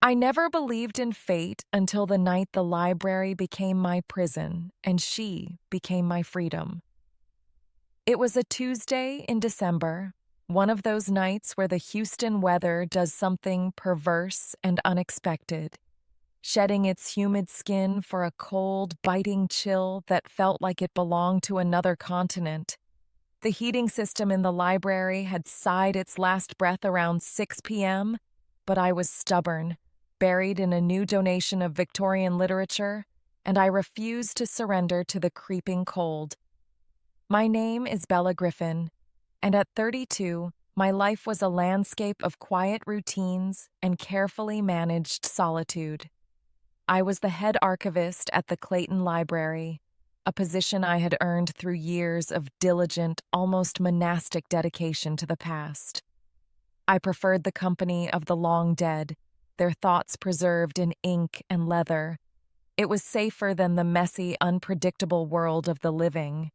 I never believed in fate until the night the library became my prison and she became my freedom. It was a Tuesday in December, one of those nights where the Houston weather does something perverse and unexpected, shedding its humid skin for a cold, biting chill that felt like it belonged to another continent. The heating system in the library had sighed its last breath around 6 p.m., but I was stubborn, buried in a new donation of Victorian literature, and I refused to surrender to the creeping cold. My name is Bella Griffin, and at 32, my life was a landscape of quiet routines and carefully managed solitude. I was the head archivist at the Clayton Library, a position I had earned through years of diligent, almost monastic dedication to the past. I preferred the company of the long dead, their thoughts preserved in ink and leather. It was safer than the messy, unpredictable world of the living.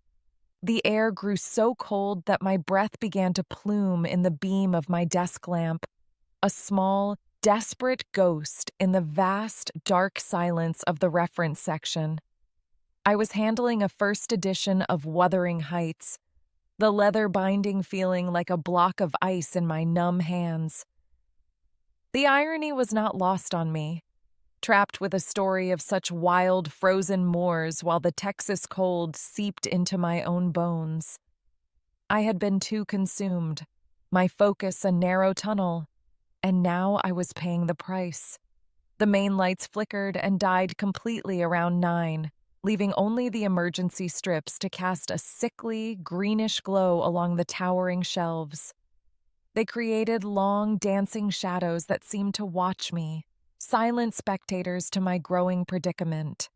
The air grew so cold that my breath began to plume in the beam of my desk lamp, a small, desperate ghost in the vast, dark silence of the reference section. I was handling a first edition of Wuthering Heights, the leather binding feeling like a block of ice in my numb hands. The irony was not lost on me. Trapped with a story of such wild, frozen moors while the Texas cold seeped into my own bones. I had been too consumed, my focus a narrow tunnel, and now I was paying the price. The main lights flickered and died completely around 9, leaving only the emergency strips to cast a sickly, greenish glow along the towering shelves. They created long, dancing shadows that seemed to watch me, silent spectators to my growing predicament.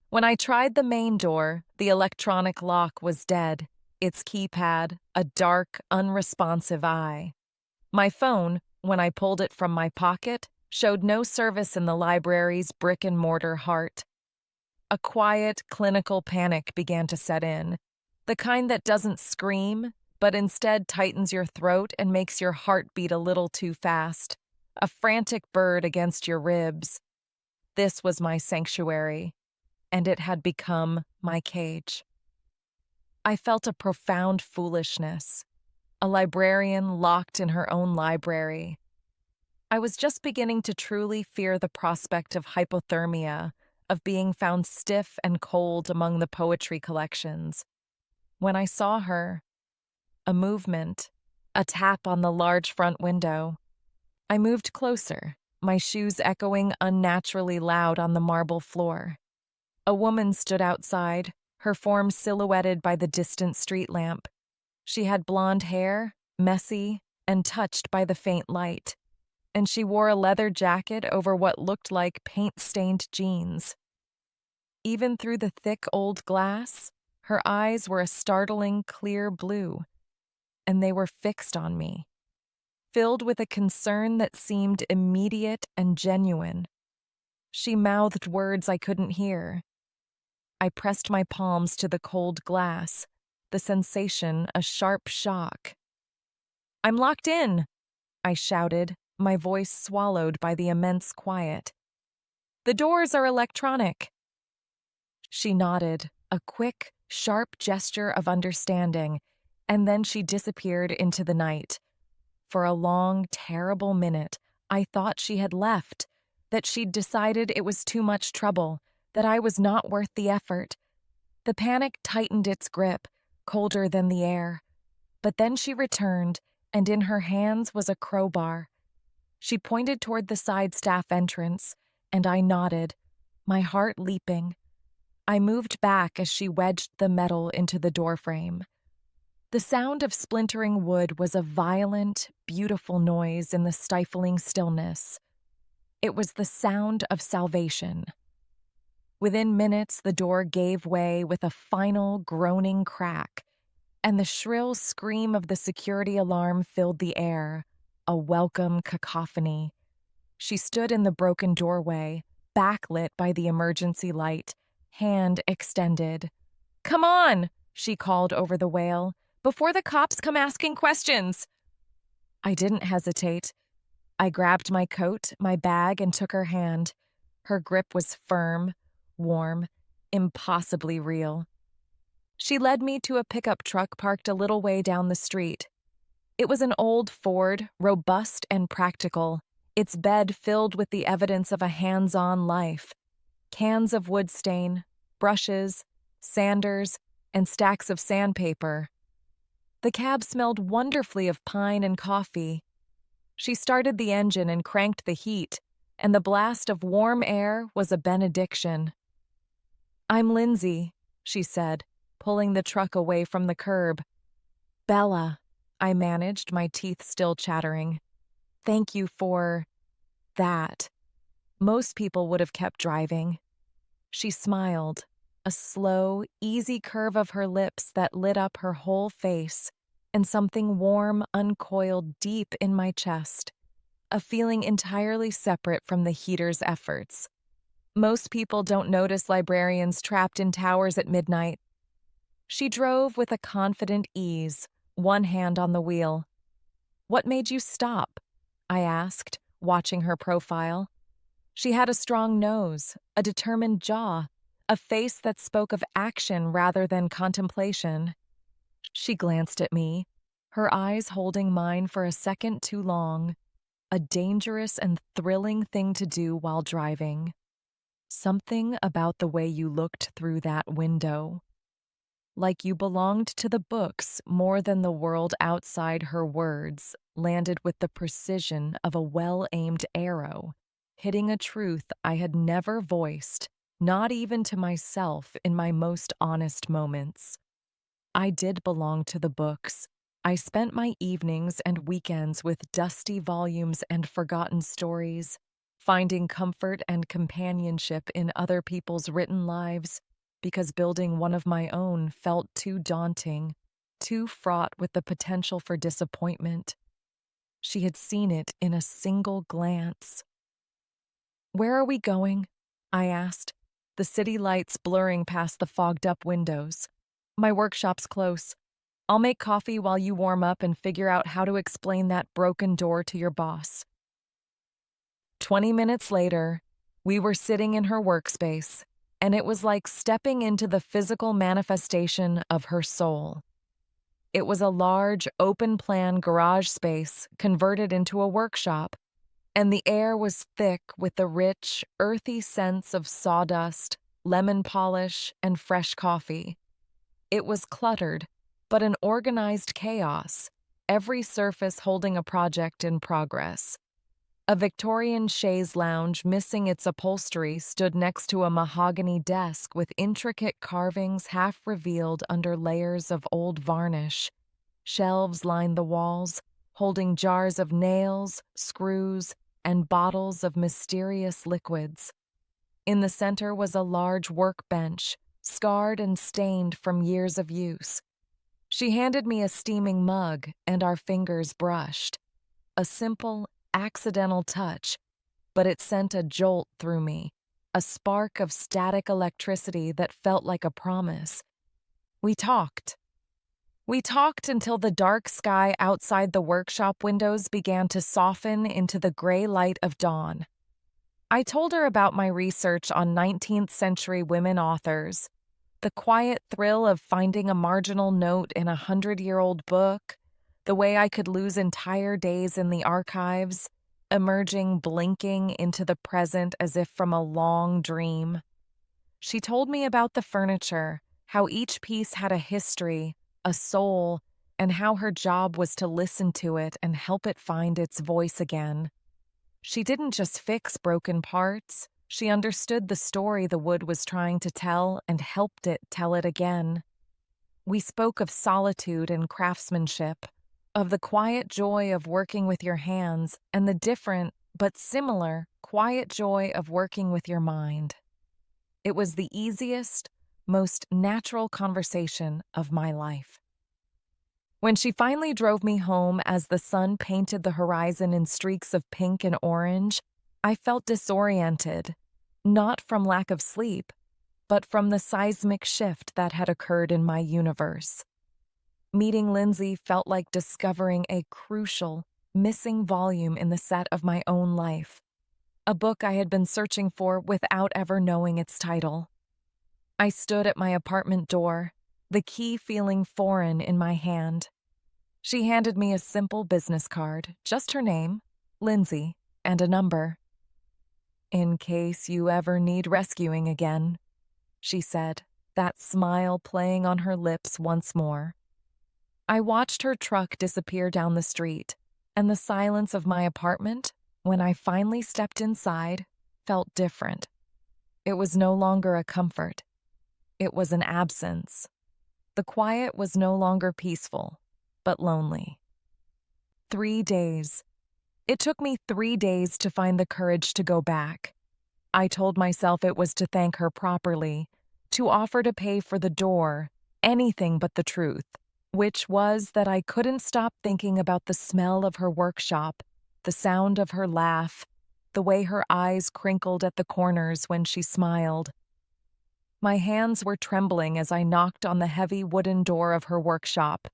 When I tried the main door, the electronic lock was dead, its keypad a dark, unresponsive eye. My phone, when I pulled it from my pocket, showed no service in the library's brick-and-mortar heart. A quiet, clinical panic began to set in, the kind that doesn't scream, but instead tightens your throat and makes your heart beat a little too fast. A frantic bird against your ribs. This was my sanctuary, and it had become my cage. I felt a profound foolishness, a librarian locked in her own library. I was just beginning to truly fear the prospect of hypothermia, of being found stiff and cold among the poetry collections. When I saw her, a movement, a tap on the large front window. I moved closer, my shoes echoing unnaturally loud on the marble floor. A woman stood outside, her form silhouetted by the distant street lamp. She had blonde hair, messy, and touched by the faint light, and she wore a leather jacket over what looked like paint-stained jeans. Even through the thick old glass, her eyes were a startling clear blue, and they were fixed on me, filled with a concern that seemed immediate and genuine. She mouthed words I couldn't hear. I pressed my palms to the cold glass, the sensation a sharp shock. "I'm locked in," I shouted, my voice swallowed by the immense quiet. "The doors are electronic." She nodded, a quick, sharp gesture of understanding, and then she disappeared into the night. For a long, terrible minute, I thought she had left, that she'd decided it was too much trouble, that I was not worth the effort. The panic tightened its grip, colder than the air. But then she returned, and in her hands was a crowbar. She pointed toward the side staff entrance, and I nodded, my heart leaping. I moved back as she wedged the metal into the doorframe. The sound of splintering wood was a violent, beautiful noise in the stifling stillness. It was the sound of salvation. Within minutes, the door gave way with a final groaning crack, and the shrill scream of the security alarm filled the air, a welcome cacophony. She stood in the broken doorway, backlit by the emergency light, hand extended. "Come on," she called over the wail, "before the cops come asking questions." I didn't hesitate. I grabbed my coat, my bag, and took her hand. Her grip was firm, warm, impossibly real. She led me to a pickup truck parked a little way down the street. It was an old Ford, robust and practical, its bed filled with the evidence of a hands-on life. Cans of wood stain, brushes, sanders, and stacks of sandpaper. The cab smelled wonderfully of pine and coffee. She started the engine and cranked the heat, and the blast of warm air was a benediction. "I'm Lindsay," she said, pulling the truck away from the curb. "Bella," I managed, my teeth still chattering. "Thank you for that. Most people would have kept driving." She smiled, a slow, easy curve of her lips that lit up her whole face, and something warm uncoiled deep in my chest, a feeling entirely separate from the heater's efforts. Most people don't notice librarians trapped in towers at midnight. She drove with a confident ease, one hand on the wheel. "What made you stop?" I asked, watching her profile. She had a strong nose, a determined jaw, a face that spoke of action rather than contemplation. She glanced at me, her eyes holding mine for a second too long, a dangerous and thrilling thing to do while driving. "Something about the way you looked through that window. Like you belonged to the books more than the world outside." Her words landed with the precision of a well-aimed arrow, hitting a truth I had never voiced, not even to myself in my most honest moments. I did belong to the books. I spent my evenings and weekends with dusty volumes and forgotten stories, finding comfort and companionship in other people's written lives, because building one of my own felt too daunting, too fraught with the potential for disappointment. She had seen it in a single glance. "Where are we going?" I asked, the city lights blurring past the fogged-up windows. "My workshop's close. I'll make coffee while you warm up and figure out how to explain that broken door to your boss." 20 minutes later, we were sitting in her workspace, and it was like stepping into the physical manifestation of her soul. It was a large, open-plan garage space converted into a workshop, and the air was thick with the rich, earthy scents of sawdust, lemon polish, and fresh coffee. It was cluttered, but an organized chaos, every surface holding a project in progress. A Victorian chaise lounge missing its upholstery stood next to a mahogany desk with intricate carvings half revealed under layers of old varnish. Shelves lined the walls, holding jars of nails, screws, and bottles of mysterious liquids. In the center was a large workbench, scarred and stained from years of use. She handed me a steaming mug, and our fingers brushed. A simple, accidental touch, but it sent a jolt through me, a spark of static electricity that felt like a promise. We talked. We talked until the dark sky outside the workshop windows began to soften into the gray light of dawn. I told her about my research on 19th century women authors, the quiet thrill of finding a marginal note in a 100-year-old book, the way I could lose entire days in the archives, emerging blinking into the present as if from a long dream. She told me about the furniture, how each piece had a history, a soul, and how her job was to listen to it and help it find its voice again. She didn't just fix broken parts, she understood the story the wood was trying to tell and helped it tell it again. We spoke of solitude and craftsmanship, of the quiet joy of working with your hands and the different, but similar, quiet joy of working with your mind. It was the easiest, most natural conversation of my life. When she finally drove me home as the sun painted the horizon in streaks of pink and orange, I felt disoriented, not from lack of sleep, but from the seismic shift that had occurred in my universe. Meeting Lindsay felt like discovering a crucial, missing volume in the set of my own life, a book I had been searching for without ever knowing its title. I stood at my apartment door, the key feeling foreign in my hand. She handed me a simple business card, just her name, Lindsay, and a number. "In case you ever need rescuing again," she said, that smile playing on her lips once more. I watched her truck disappear down the street, and the silence of my apartment, when I finally stepped inside, felt different. It was no longer a comfort. It was an absence. The quiet was no longer peaceful, but lonely. 3 days. It took me 3 days to find the courage to go back. I told myself it was to thank her properly, to offer to pay for the door, anything but the truth, which was that I couldn't stop thinking about the smell of her workshop, the sound of her laugh, the way her eyes crinkled at the corners when she smiled. My hands were trembling as I knocked on the heavy wooden door of her workshop.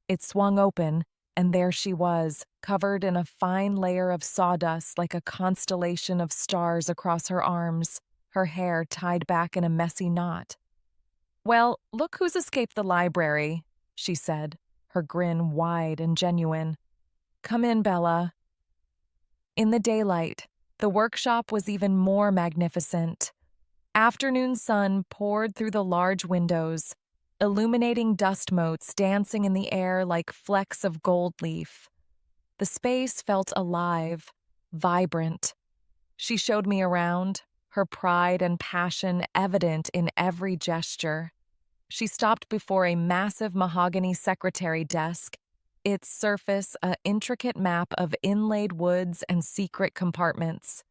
It swung open, and there she was, covered in a fine layer of sawdust like a constellation of stars across her arms, her hair tied back in a messy knot. "Well, look who's escaped the library," she said, her grin wide and genuine. "Come in, Bella." In the daylight, the workshop was even more magnificent. Afternoon sun poured through the large windows, illuminating dust motes dancing in the air like flecks of gold leaf. The space felt alive, vibrant. She showed me around, her pride and passion evident in every gesture. She stopped before a massive mahogany secretary desk, its surface an intricate map of inlaid woods and secret compartments.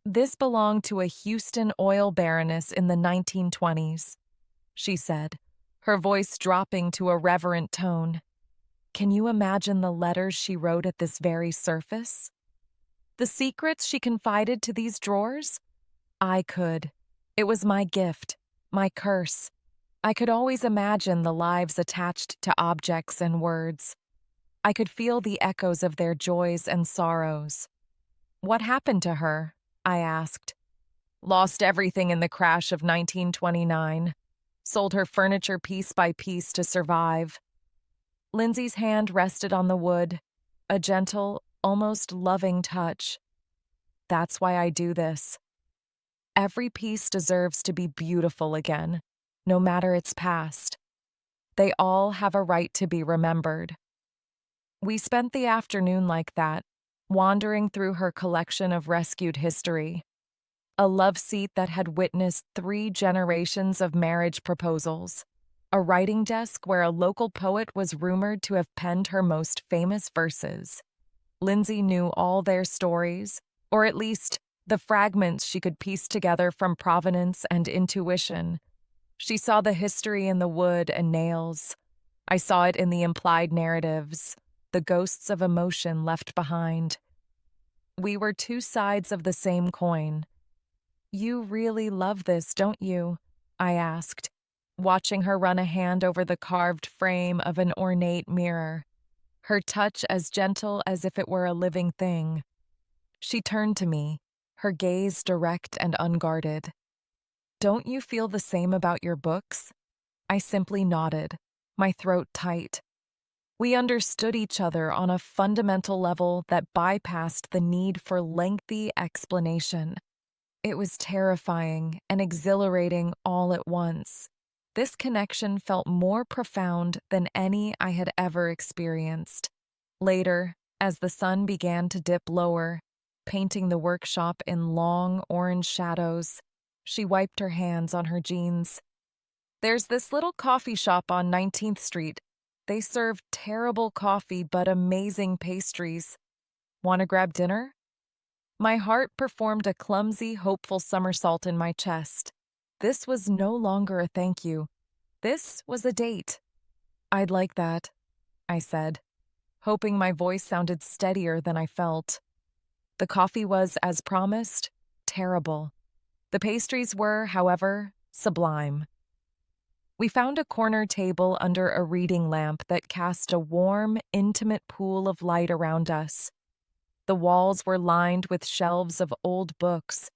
"This belonged to a Houston oil baroness in the 1920s, she said, her voice dropping to a reverent tone. "Can you imagine the letters she wrote at this very surface? The secrets she confided to these drawers? I could. It was my gift, my curse. I could always imagine the lives attached to objects and words. I could feel the echoes of their joys and sorrows." "What happened to her?" I asked. "Lost everything in the crash of 1929. Sold her furniture piece by piece to survive." Lindsay's hand rested on the wood, a gentle, almost loving touch. "That's why I do this. Every piece deserves to be beautiful again, no matter its past. They all have a right to be remembered." We spent the afternoon like that, wandering through her collection of rescued history. A love seat that had witnessed 3 generations of marriage proposals. A writing desk where a local poet was rumored to have penned her most famous verses. Lindsay knew all their stories, or at least the fragments she could piece together from provenance and intuition. She saw the history in the wood and nails. I saw it in the implied narratives, the ghosts of emotion left behind. We were 2 sides of the same coin. "You really love this, don't you?" I asked, watching her run a hand over the carved frame of an ornate mirror, her touch as gentle as if it were a living thing. She turned to me, her gaze direct and unguarded. "Don't you feel the same about your books?" I simply nodded, my throat tight. We understood each other on a fundamental level that bypassed the need for lengthy explanation. It was terrifying and exhilarating all at once. This connection felt more profound than any I had ever experienced. Later, as the sun began to dip lower, painting the workshop in long orange shadows, she wiped her hands on her jeans. "There's this little coffee shop on 19th Street. They serve terrible coffee but amazing pastries. Want to grab dinner?" My heart performed a clumsy, hopeful somersault in my chest. This was no longer a thank you. This was a date. "I'd like that," I said, hoping my voice sounded steadier than I felt. The coffee was, as promised, terrible. The pastries were, however, sublime. We found a corner table under a reading lamp that cast a warm, intimate pool of light around us. The walls were lined with shelves of old books,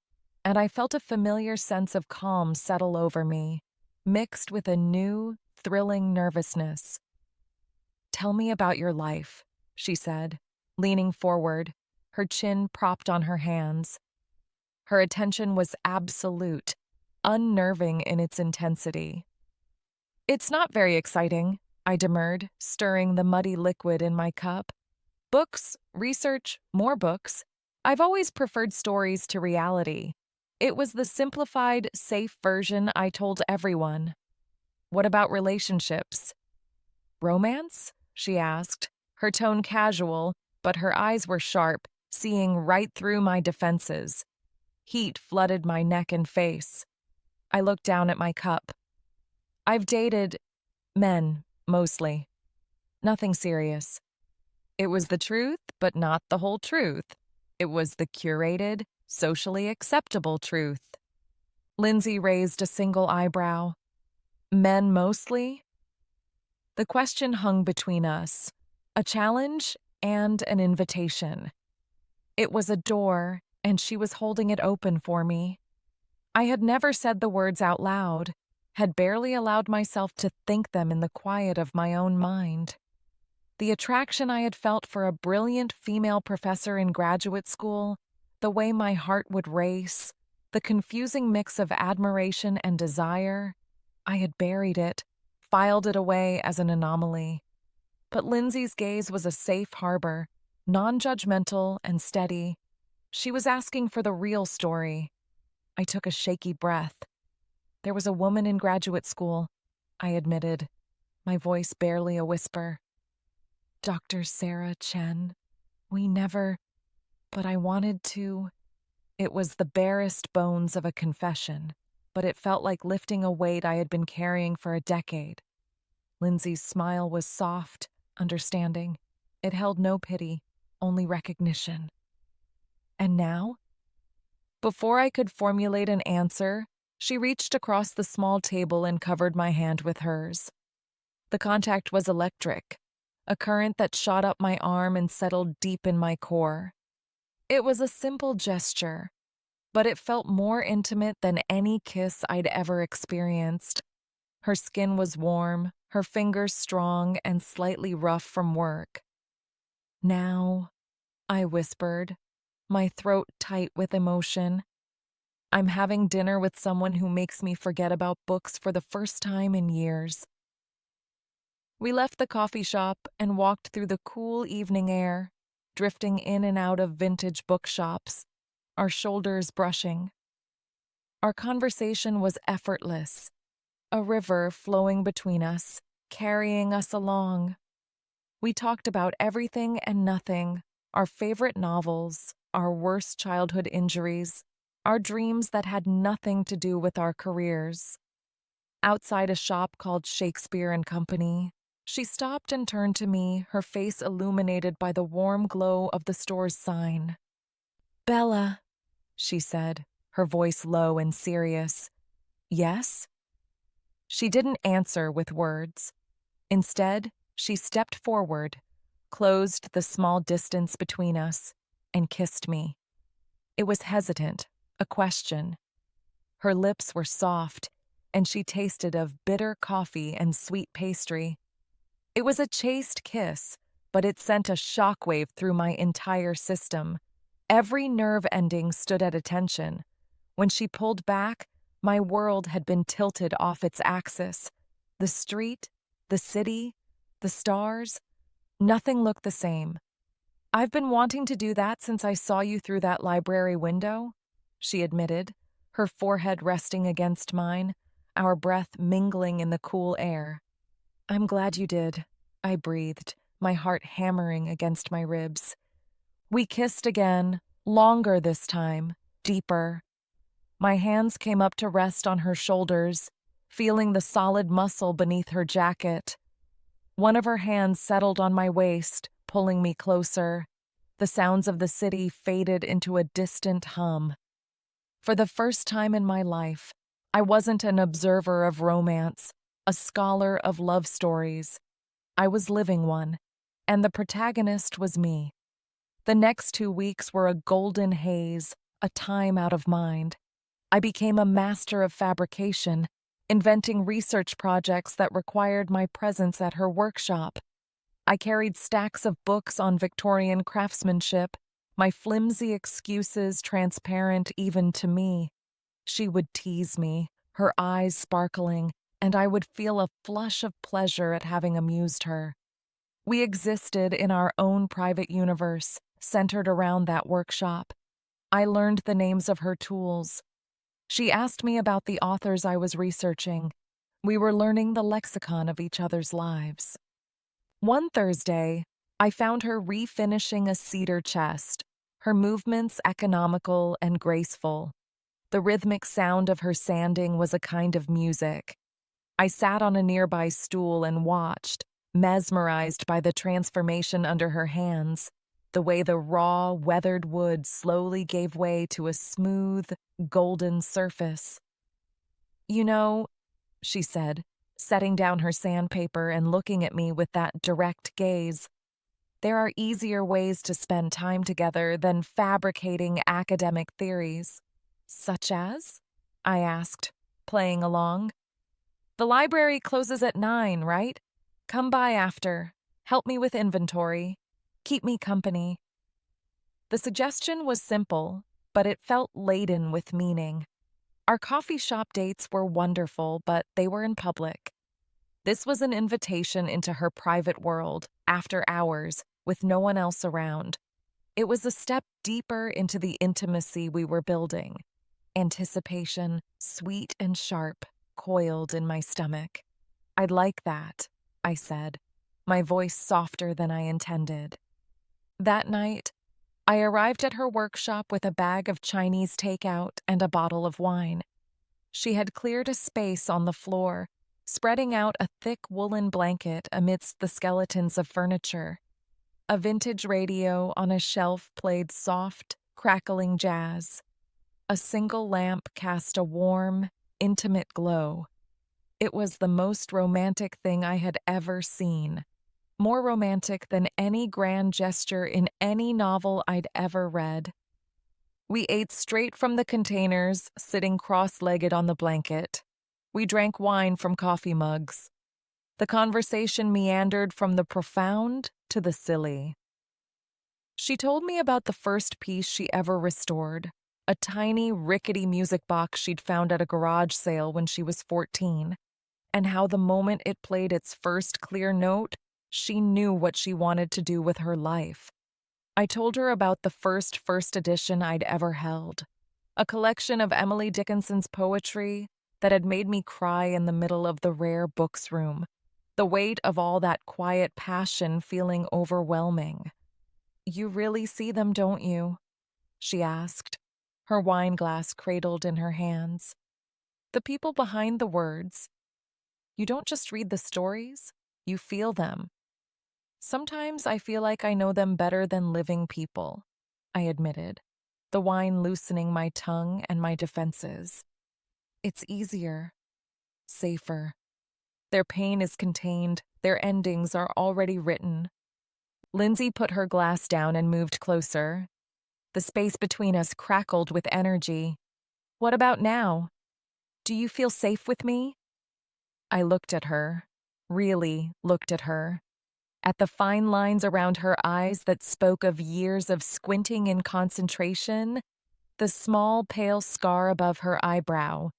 and I felt a familiar sense of calm settle over me, mixed with a new, thrilling nervousness. "Tell me about your life," she said, leaning forward, her chin propped on her hands. Her attention was absolute, unnerving in its intensity. "It's not very exciting," I demurred, stirring the muddy liquid in my cup. "Books, research, more books. I've always preferred stories to reality. It was the simplified, safe version I told everyone." "What about relationships?" "Romance?" she asked, her tone casual, but her eyes were sharp, seeing right through my defenses. Heat flooded my neck and face. I looked down at my cup. "I've dated men, mostly. Nothing serious." It was the truth, but not the whole truth. It was the curated, socially acceptable truth. Lindsay raised a single eyebrow. "Men mostly?" The question hung between us, a challenge and an invitation. It was a door, and she was holding it open for me. I had never said the words out loud, had barely allowed myself to think them in the quiet of my own mind. The attraction I had felt for a brilliant female professor in graduate school, the way my heart would race, the confusing mix of admiration and desire, I had buried it, filed it away as an anomaly. But Lindsay's gaze was a safe harbor, non-judgmental and steady. She was asking for the real story. I took a shaky breath. "There was a woman in graduate school," I admitted, my voice barely a whisper. "Dr. Sarah Chen. We never, but I wanted to." It was the barest bones of a confession, but it felt like lifting a weight I had been carrying for a decade. Lindsay's smile was soft, understanding. It held no pity, only recognition. "And now?" Before I could formulate an answer, she reached across the small table and covered my hand with hers. The contact was electric, a current that shot up my arm and settled deep in my core. It was a simple gesture, but it felt more intimate than any kiss I'd ever experienced. Her skin was warm, her fingers strong and slightly rough from work. "Now," I whispered, my throat tight with emotion. "I'm having dinner with someone who makes me forget about books for the first time in years." We left the coffee shop and walked through the cool evening air, drifting in and out of vintage bookshops, our shoulders brushing. Our conversation was effortless, a river flowing between us, carrying us along. We talked about everything and nothing, our favorite novels, our worst childhood injuries, our dreams that had nothing to do with our careers. Outside a shop called Shakespeare and Company, she stopped and turned to me, her face illuminated by the warm glow of the store's sign. "Bella," she said, her voice low and serious. "Yes?" She didn't answer with words. Instead, she stepped forward, closed the small distance between us, and kissed me. It was hesitant, a question. Her lips were soft, and she tasted of bitter coffee and sweet pastry. It was a chaste kiss, but it sent a shockwave through my entire system. Every nerve ending stood at attention. When she pulled back, my world had been tilted off its axis. The street, the city, the stars, nothing looked the same. "I've been wanting to do that since I saw you through that library window," she admitted, her forehead resting against mine, our breath mingling in the cool air. "I'm glad you did," I breathed, my heart hammering against my ribs. We kissed again, longer this time, deeper. My hands came up to rest on her shoulders, feeling the solid muscle beneath her jacket. One of her hands settled on my waist, pulling me closer. The sounds of the city faded into a distant hum. For the first time in my life, I wasn't an observer of romance. a scholar of love stories. I was living one, and the protagonist was me. The next 2 weeks were a golden haze, a time out of mind. I became a master of fabrication, inventing research projects that required my presence at her workshop. I carried stacks of books on Victorian craftsmanship, my flimsy excuses transparent even to me. She would tease me, her eyes sparkling, and I would feel a flush of pleasure at having amused her. We existed in our own private universe, centered around that workshop. I learned the names of her tools. She asked me about the authors I was researching. We were learning the lexicon of each other's lives. One Thursday, I found her refinishing a cedar chest, her movements economical and graceful. The rhythmic sound of her sanding was a kind of music. I sat on a nearby stool and watched, mesmerized by the transformation under her hands, the way the raw, weathered wood slowly gave way to a smooth, golden surface. "You know," she said, setting down her sandpaper and looking at me with that direct gaze, "there are easier ways to spend time together than fabricating academic theories." "Such as?" I asked, playing along. "The library closes at 9, right? Come by after. Help me with inventory. Keep me company." The suggestion was simple, but it felt laden with meaning. Our coffee shop dates were wonderful, but they were in public. This was an invitation into her private world, after hours, with no one else around. It was a step deeper into the intimacy we were building. Anticipation, sweet and sharp, coiled in my stomach. "I'd like that," I said, my voice softer than I intended. That night, I arrived at her workshop with a bag of Chinese takeout and a bottle of wine. She had cleared a space on the floor, spreading out a thick woolen blanket amidst the skeletons of furniture. A vintage radio on a shelf played soft, crackling jazz. A single lamp cast a warm, intimate glow. It was the most romantic thing I had ever seen. More romantic than any grand gesture in any novel I'd ever read. We ate straight from the containers, sitting cross-legged on the blanket. We drank wine from coffee mugs. The conversation meandered from the profound to the silly. She told me about the first piece she ever restored, a tiny, rickety music box she'd found at a garage sale when she was 14, and how the moment it played its first clear note, she knew what she wanted to do with her life. I told her about the first edition I'd ever held, a collection of Emily Dickinson's poetry that had made me cry in the middle of the rare books room, the weight of all that quiet passion feeling overwhelming. "You really see them, don't you?" she asked, her wine glass cradled in her hands. "The people behind the words. You don't just read the stories, you feel them." "Sometimes I feel like I know them better than living people," I admitted, the wine loosening my tongue and my defenses. "It's easier, safer. Their pain is contained, their endings are already written." Lindsay put her glass down and moved closer. The space between us crackled with energy. "What about now? Do you feel safe with me?" I looked at her, really looked at her, at the fine lines around her eyes that spoke of years of squinting in concentration, the small pale scar above her eyebrow,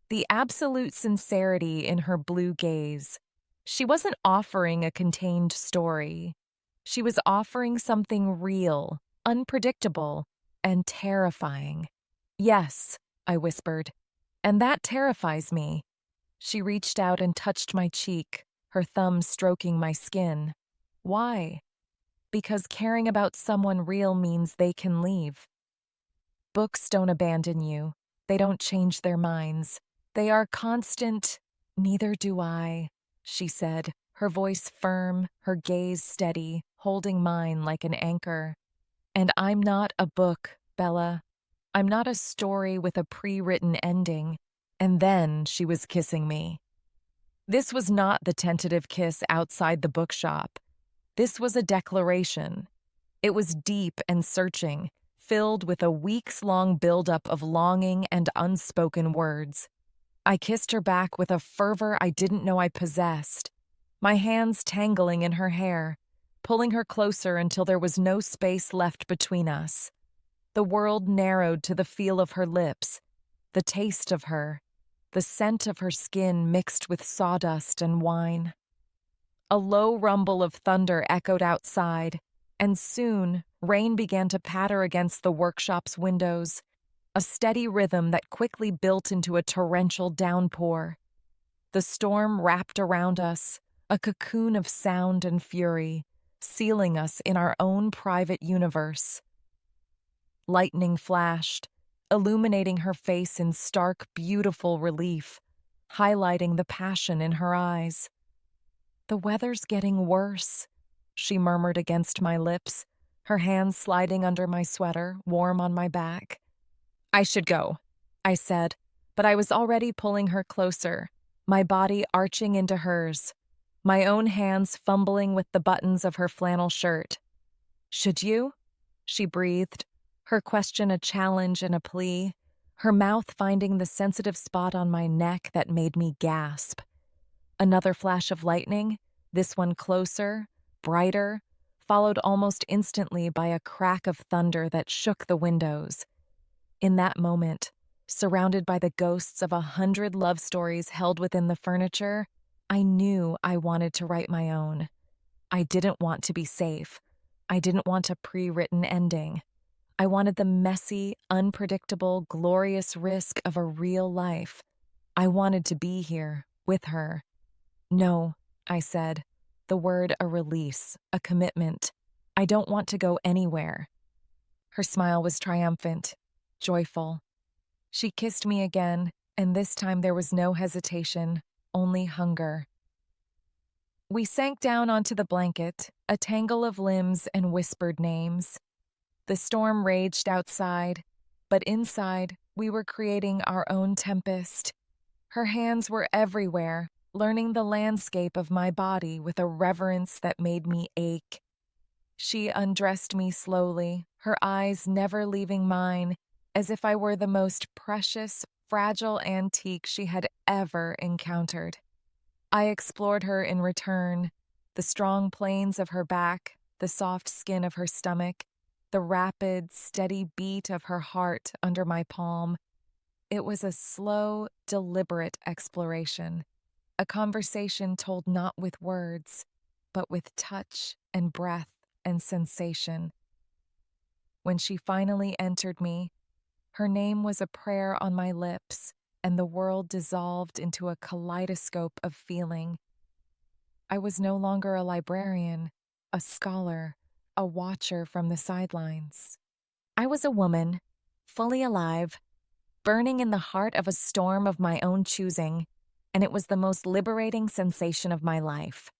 the absolute sincerity in her blue gaze. She wasn't offering a contained story. She was offering something real, unpredictable, and terrifying. "Yes," I whispered, "and that terrifies me." She reached out and touched my cheek, her thumb stroking my skin. "Why?" "Because caring about someone real means they can leave. Books don't abandon you. They don't change their minds. They are constant." "Neither do I," she said, her voice firm, her gaze steady, holding mine like an anchor. "And I'm not a book, Bella. I'm not a story with a pre-written ending." And then she was kissing me. This was not the tentative kiss outside the bookshop. This was a declaration. It was deep and searching, filled with a weeks-long buildup of longing and unspoken words. I kissed her back with a fervor I didn't know I possessed, my hands tangling in her hair, pulling her closer until there was no space left between us. The world narrowed to the feel of her lips, the taste of her, the scent of her skin mixed with sawdust and wine. A low rumble of thunder echoed outside, and soon rain began to patter against the workshop's windows, a steady rhythm that quickly built into a torrential downpour. The storm wrapped around us, a cocoon of sound and fury, sealing us in our own private universe. Lightning flashed, illuminating her face in stark, beautiful relief, highlighting the passion in her eyes. "The weather's getting worse," she murmured against my lips, her hands sliding under my sweater, warm on my back. "I should go," I said, but I was already pulling her closer, my body arching into hers, my own hands fumbling with the buttons of her flannel shirt. "Should you?" she breathed, her question a challenge and a plea, her mouth finding the sensitive spot on my neck that made me gasp. Another flash of lightning, this one closer, brighter, followed almost instantly by a crack of thunder that shook the windows. In that moment, surrounded by the ghosts of 100 love stories held within the furniture, I knew I wanted to write my own. I didn't want to be safe. I didn't want a pre-written ending. I wanted the messy, unpredictable, glorious risk of a real life. I wanted to be here, with her. "No," I said, the word a release, a commitment. "I don't want to go anywhere." Her smile was triumphant, joyful. She kissed me again, and this time there was no hesitation, only hunger. We sank down onto the blanket, a tangle of limbs and whispered names. The storm raged outside, but inside, we were creating our own tempest. Her hands were everywhere, learning the landscape of my body with a reverence that made me ache. She undressed me slowly, her eyes never leaving mine, as if I were the most precious, fragile antique she had ever encountered. I explored her in return, the strong planes of her back, the soft skin of her stomach, the rapid, steady beat of her heart under my palm. It was a slow, deliberate exploration, a conversation told not with words, but with touch and breath and sensation. When she finally entered me, her name was a prayer on my lips, and the world dissolved into a kaleidoscope of feeling. I was no longer a librarian, a scholar, a watcher from the sidelines. I was a woman, fully alive, burning in the heart of a storm of my own choosing, and it was the most liberating sensation of my life.